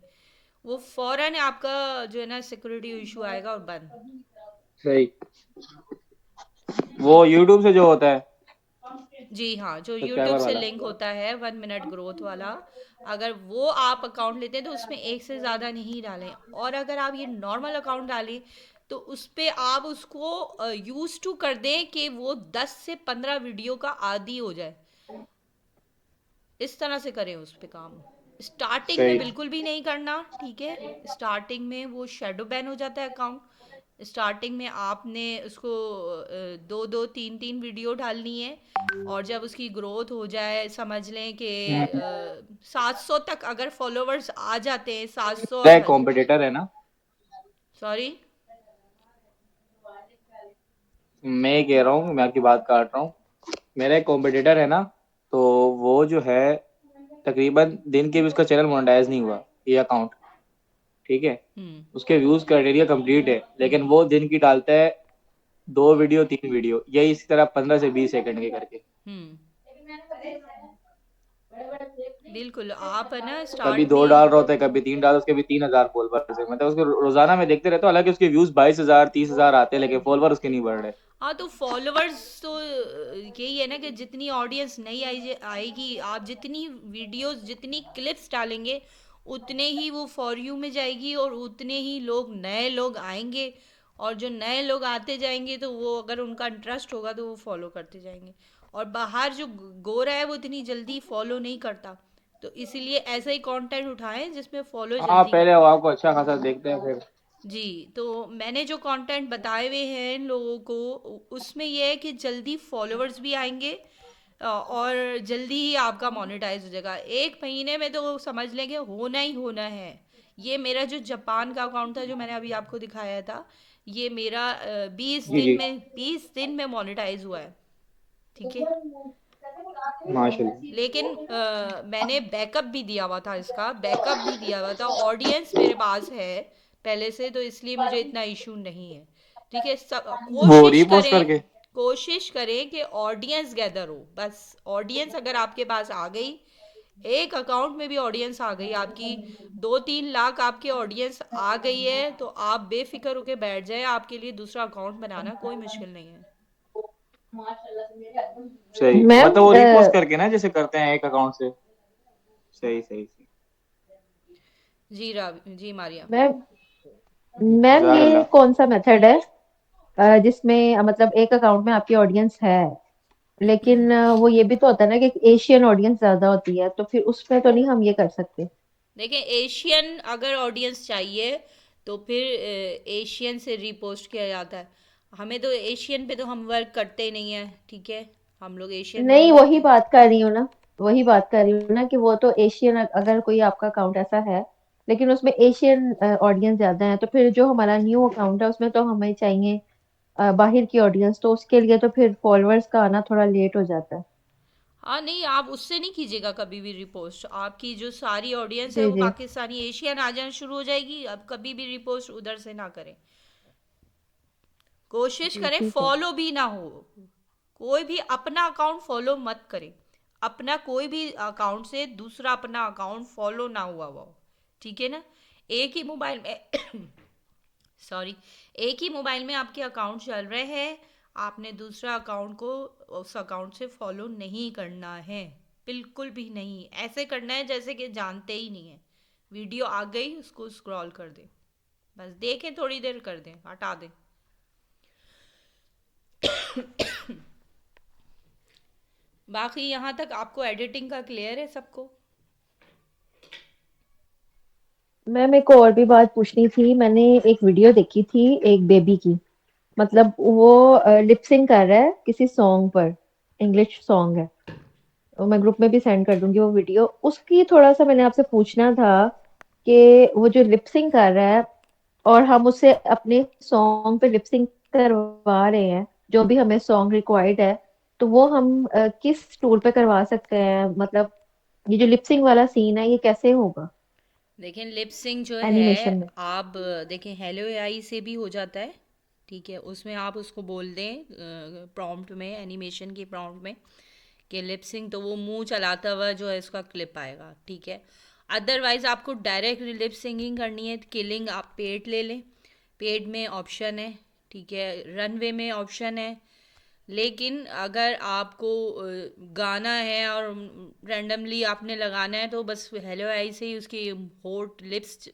वो फौरन आपका जो है ना सिक्योरिटी इशू आएगा और बंद। सही, वो यूट्यूब से जो होता है जी हाँ, जो यूट्यूब सब्सक्राइबर से वाला। लिंक होता है 1 मिनट ग्रोथ वाला, अगर वो आप अकाउंट लेते हैं तो उसमें एक से ज़्यादा नहीं डालें। और अगर आप ये नॉर्मल अकाउंट डालें तो उस पे आप उसको यूज़ टू कर दें कि वो 10 से 15 वीडियो का आदी हो जाए। इस तरह से करें उस पे काम। स्टार्टिंग में सही, बिल्कुल भी नहीं करना, ठीक है? स्टार्टिंग में वो शैडो बैन हो जाता है अकाउंट। स्टार्टिंग में आपने उसको 2-2 3-3 वीडियो डालनी है, और जब उसकी ग्रोथ हो जाए, समझ लें कि 700 तक अगर फॉलोवर्स आ जाते हैं, 700 मेरा और एक कॉम्पिटिटर है ना, सॉरी, मैं ये कह रहा हूँ, मैं आपकी बात काट रहा हूँ। मेरा एक कॉम्पिटिटर है ना, तो वो जो है तकरीबन दिन के भी उसका चैनल मोनेटाइज नहीं हुआ, ये अकाउंट, ठीक है। उसके व्यूज क्राइटेरिया कंप्लीट है, लेकिन वो दिन की डालता है 2 वीडियो 3 वीडियो, यही इसी तरह 15 से 20 सेकंड के करके। बिल्कुल। आप है ना कभी स्टार्ट 2 में, डाल रहा होता है, कभी 3 डाल, उसके भी 3000 फॉलोवर्स है। मतलब उसको रोजाना मैं देखते रहता हूँ, हालांकि उसके व्यूज 22,000 30,000 आते हैं, लेकिन फॉलोवर उसके नहीं बढ़ रहे। हाँ, तो फॉलोवर्स तो यही है ना कि जितनी ऑडियंस नहीं आएगी, आप जितनी वीडियोस, जितनी क्लिप्स डालेंगे, उतने ही वो फॉर यू में जाएगी, और उतने ही लोग, नए लोग आएंगे। और जो नए लोग आते जाएंगे तो वो, अगर उनका इंटरेस्ट होगा तो वो फॉलो करते जाएंगे। और बाहर जो गोरा है वो इतनी जल्दी फॉलो नहीं करता। तो इसीलिए ऐसा ही कंटेंट उठाएं जिसमें फॉलो हाँ, जल्दी पहले करे। वो आपको अच्छा खासा देखते हैं फिर। जी, तो मैंने जो कंटेंट बताए हुए हैं इन लोगों को, उसमें यह है कि जल्दी फॉलोअर्स भी आएंगे, और जल्दी ही आपका मोनेटाइज हो जाएगा। 1 महीने में तो समझ लेंगे होना ही होना है। ये मेरा जो जापान का अकाउंट था, जो मैंने अभी आपको दिखाया था, ये मेरा 20 जी दिन जी, में 20 दिन में मोनेटाइज हुआ है, ठीक है। माशाल्लाह। लेकिन मैंने बैकअप भी दिया हुआ था, इसका बैकअप भी दिया हुआ था, ऑडियंस मेरे पास है पहले से, तो इसलिए मुझे इतना इशू नहीं है, ठीक है। वो रीपोस्ट करके। कोशिश करें कि ऑडियंस गैदर हो, बस। ऑडियंस अगर आपके पास आ गई, एक अकाउंट में भी ऑडियंस आ गई आपकी, 2-3 लाख आपकी ऑडियंस आ गई है, तो आप बेफिक्र होके बैठ जाए। आपके लिए दूसरा अकाउंट बनाना कोई मुश्किल नहीं है। सही, मैम मतलब वो रीपोस्ट करके ना, जैसे करते हैं एक अकाउंट से। सही सही सही। जी मारिया। मैम मैम ये जज़ाकल्लाह। कौन सा मेथड है जिसमें मतलब एक अकाउंट में आपकी ऑडियंस है, लेकिन वो ये भी तो होता है ना कि एशियन ऑडियंस ज्यादा होती है, तो फिर उसमें तो नहीं हम ये कर सकते? देखिए, एशियन अगर ऑडियंस चाहिए तो फिर एशियन से रीपोस्ट किया जाता है। हमें तो एशियन पे तो हम वर्क करते ही नहीं है, ठीक है। हम लोग एशियन पे नहीं, नहीं वही करते। बात कर रही हूँ ना, वही बात कर रही हूँ ना कि वो तो एशियन, अगर कोई आपका अकाउंट ऐसा है लेकिन उसमें एशियन ऑडियंस ज्यादा है, तो फिर जो हमारा न्यू अकाउंट है उसमें तो हमें चाहिए बाहर की ऑडियंस, तो उसके लिए तो फिर फॉलोअर्स का आना थोड़ा लेट हो जाता है। हाँ नहीं, आप उससे नहीं कीजिएगा कभी भी रिपोस्ट। आपकी जो सारी ऑडियंस है जी वो जी। पाकिस्तानी एशियन आ जाना शुरू हो जाएगी। अब कभी भी रिपोस्ट उधर से ना करें। कोशिश जी करें ठीक है। फॉलो भी ना हो। कोई भी अपना अकाउंट फॉलो मत करें। अपना कोई भी अकाउंट से दूसरा अपना अकाउंट फॉलो ना हुआ हो, ठीक है ना। एक ही मोबाइल में सॉरी, एक ही मोबाइल में आपके अकाउंट चल रहे हैं, आपने दूसरा अकाउंट को उस अकाउंट से फॉलो नहीं करना है, बिल्कुल भी नहीं। ऐसे करना है जैसे कि जानते ही नहीं है। वीडियो आ गई, उसको स्क्रॉल कर दें, बस देखें, थोड़ी देर कर दें, हटा दें। बाकी यहाँ तक आपको एडिटिंग का क्लियर है सबको? मैम एक और भी बात पूछनी थी, मैंने एक वीडियो देखी थी एक बेबी की, मतलब वो लिपसिंग कर रहा है किसी सॉन्ग पर, इंग्लिश सॉन्ग है, और मैं ग्रुप में भी सेंड कर दूंगी वो वीडियो। उसकी थोड़ा सा मैंने आपसे पूछना था कि वो जो लिपसिंग कर रहा है और हम उससे अपने सॉन्ग पे लिपसिंग करवा रहे हैं, जो भी हमें सॉन्ग रिक्वायर्ड है, तो वो हम किस टूल पे करवा सकते हैं? मतलब ये जो लिपसिंग वाला सीन है ये कैसे होगा देखें लिप सिंक जो एनिमेशन है में? आप देखें हेलो एआई से भी हो जाता है। ठीक है, उसमें आप उसको बोल दें प्रॉम्प्ट में, एनिमेशन की प्रॉम्प्ट में कि लिप सिंक, तो वो मुंह चलाता हुआ जो है उसका क्लिप आएगा। ठीक है, अदरवाइज आपको डायरेक्ट लिप सिंगिंग करनी है तो किलिंग आप पेड ले लें, पेड में ऑप्शन है। ठीक है, रनवे में ऑप्शन है। लेकिन अगर आपको गाना है और रैंडमली आपने लगाना है तो बस हेलो आई से ही उसकी होठ लिप्स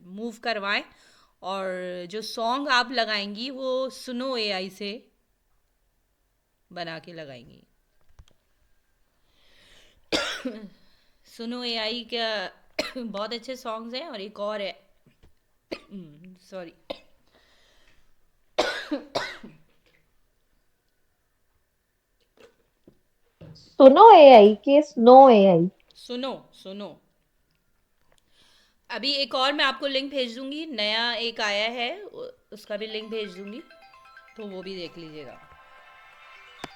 मूव करवाएं, और जो सॉन्ग आप लगाएंगी वो सुनो एआई से बना के लगाएंगी। सुनो एआई का बहुत अच्छे सॉन्ग्स हैं, और एक और है सॉरी सुनो एआई के स्नो एआई? सुनो सुनो अभी एक और मैं आपको लिंक भेज दूंगी, नया एक आया है, उसका भी लिंक भेज दूंगी, तो वो भी देख लीजिएगा।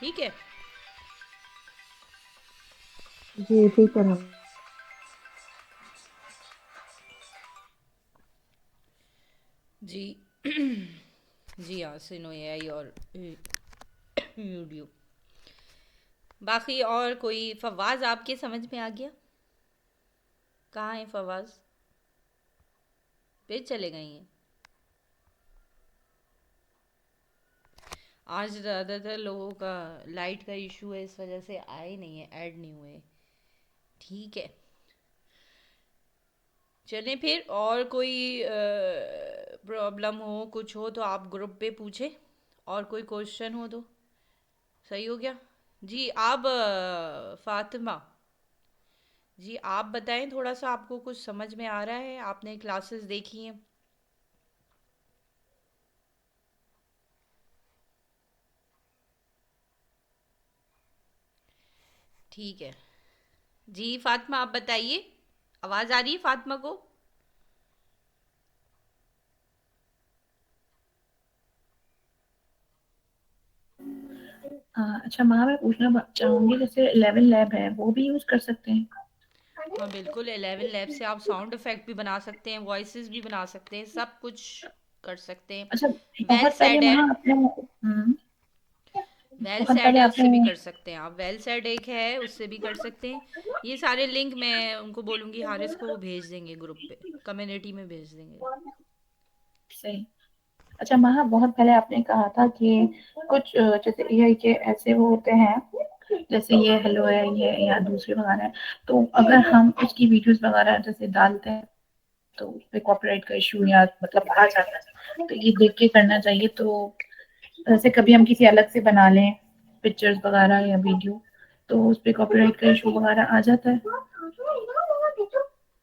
ठीक है जी ठीक है ना। जी जी हाँ, सुनो एआई और यूट्यूब। बाकी और कोई फवाज आपके समझ में आ गया? कहाँ है फवाज? फिर चले गई हैं? आज ज़्यादातर लोगों का लाइट का इशू है, इस वजह से आए नहीं है, ऐड नहीं हुए। ठीक है, चलें फिर। और कोई प्रॉब्लम हो, कुछ हो तो आप ग्रुप पे पूछें, और कोई क्वेश्चन हो तो। सही हो गया जी। आप फातिमा जी, आप बताएं थोड़ा सा, आपको कुछ समझ में आ रहा है? आपने क्लासेस देखी हैं? ठीक है जी, फातिमा आप बताइए, आवाज़ आ रही है फातिमा को? अच्छा माँ, मैं पूछना चाहूंगी, जैसे 11 लैब है वो भी यूज कर सकते हैं? हाँ बिल्कुल, 11 लैब से आप साउंड इफेक्ट भी बना सकते हैं, वॉइसेस भी बना सकते हैं, सब कुछ कर सकते हैं। अच्छा, वेल बहुत पहले सेड है, वहाँ आपने वेल बहुत सेड पहले है, आपने उससे भी कर सकते हैं आप। वेल सेड एक है, उससे भी कर सकते हैं। ये सारे लिंक मैं उनको बोलूँगी, हारिस को, वो भेज देंगे ग्रुप पे, कम्युनिटी में भेज देंगे। सही। अच्छा महा, बहुत पहले आपने कहा था कि कुछ जैसे एआई के ऐसे वो होते हैं, जैसे ये हेलो एआई है या दूसरे वगैरह है, तो अगर हम उसकी वीडियोस वगैरह जैसे डालते हैं तो उस पे कॉपीराइट का इशू या मतलब आ जाता है, तो ये देख के करना चाहिए। तो जैसे कभी हम किसी अलग से बना लें पिक्चर्स वगैरह या वीडियो, तो उस पे कॉपीराइट का इशू वगैरह आ जाता है।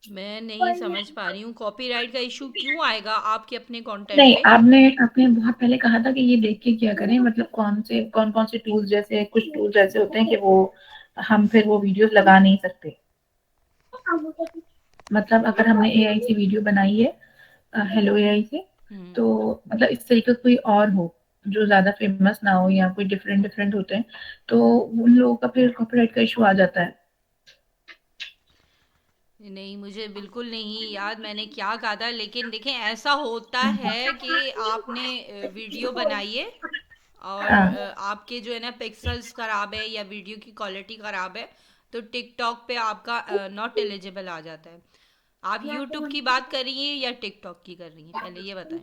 मैं नहीं समझ पा रही हूँ, कॉपीराइट का इशू क्यों आएगा आपके अपने कंटेंट नहीं, पे? आपने आपने बहुत पहले कहा था कि ये देख के क्या करें, मतलब कौन कौन से टूल्स, जैसे कुछ टूल्स ऐसे होते हैं कि वो हम फिर वो वीडियोस लगा नहीं सकते। मतलब अगर हमने एआई से वीडियो बनाई है हेलो एआई से, हम्म तो मतलब इस तरीके का कोई और हो जो ज्यादा फेमस ना हो या कोई डिफरेंट डिफरेंट होते हैं, तो उन लोगों का फिर कॉपीराइट का इशू आ जाता है। नहीं, मुझे बिल्कुल नहीं याद मैंने क्या कहा था, लेकिन देखें ऐसा होता है कि आपने वीडियो बनाई है और हाँ। आपके जो है ना पिक्सल्स ख़राब है या वीडियो की क्वालिटी ख़राब है, तो टिकटॉक पे आपका नॉट एलिजिबल आ जाता है। आप यूट्यूब की बात कर रही हैं या टिकटॉक की कर रही हैं, पहले ये बताएं।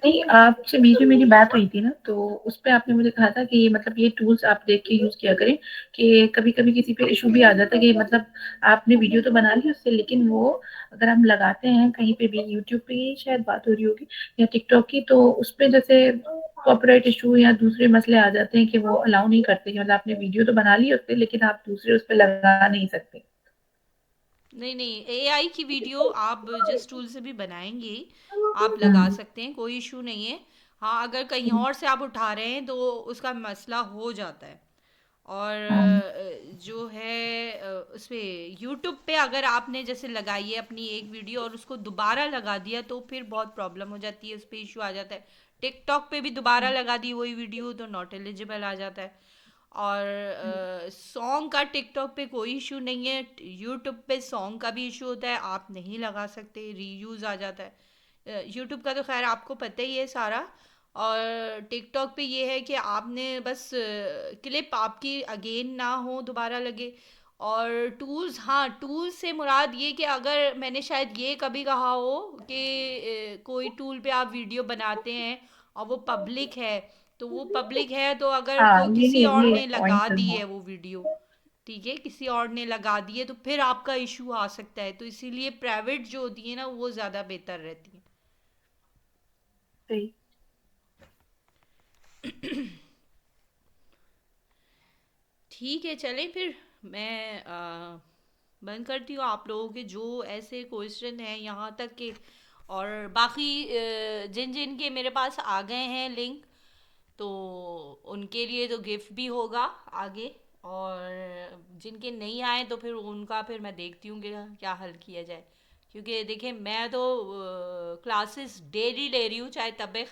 नहीं, आपसे बीच में मेरी बात हुई थी ना, तो उस पे आपने मुझे कहा था कि ये मतलब ये टूल्स आप देख के यूज किया करें, कि कभी कभी किसी पे इशू भी आ जाता है कि मतलब आपने वीडियो तो बना ली उससे, लेकिन वो अगर हम लगाते हैं कहीं पे भी, यूट्यूब पे ही शायद बात हो रही होगी या टिकटॉक की, तो उस पे जैसे कॉपीराइट इशू या दूसरे मसले आ जाते हैं कि वो अलाउ नहीं करते कि मतलब आपने वीडियो तो बना ली उससे, लेकिन आप दूसरे उस पे लगा नहीं सकते। नहीं नहीं, एआई की वीडियो आप जिस टूल से भी बनाएंगे आप लगा हम्म, सकते हैं, कोई इशू नहीं है। हाँ, अगर कहीं और से आप उठा रहे हैं तो उसका मसला हो जाता है। और हाँ जो है उसमें यूट्यूब पे अगर आपने जैसे लगाई है अपनी एक वीडियो और उसको दोबारा लगा दिया तो फिर बहुत प्रॉब्लम हो जाती है, उस पर इशू आ जाता है। टिकटॉक पे भी दोबारा लगा दी वही वीडियो तो नॉट एलिजिबल आ जाता है। और सॉन्ग का टिकटॉक पे कोई इशू नहीं है, यूट्यूब पे सॉन्ग का भी इशू होता है, आप नहीं लगा सकते, रीयूज़ आ जाता है। यूट्यूब का तो खैर आपको पता ही है सारा। और टिकटॉक पे ये है कि आपने बस क्लिप आपकी अगेन ना हो, दोबारा लगे। और टूल्स, हाँ टूल्स से मुराद ये कि अगर मैंने शायद ये कभी कहा हो कि कोई टूल पे आप वीडियो बनाते हैं और वो पब्लिक है, तो वो पब्लिक है तो अगर हाँ, कोई किसी और ये ने लगा पॉइंट दी है। है वो वीडियो, ठीक है, किसी और ने लगा दी है तो फिर आपका इशू आ सकता है। तो इसीलिए प्राइवेट जो होती है ना वो ज़्यादा बेहतर रहती है। सही। ठीक है, चलें फिर मैं बंद करती हूँ। आप लोगों के जो ऐसे क्वेश्चन हैं यहाँ तक के, और बाकी जिन जिन के मेरे पास आ गए हैं लिंक, तो उनके लिए तो गिफ्ट भी होगा आगे। और जिनके नहीं आए तो फिर उनका फिर मैं देखती हूँ कि क्या हल किया जाए। क्योंकि देखिए मैं तो क्लासेस डेली ले रही हूँ, चाहे तबीयत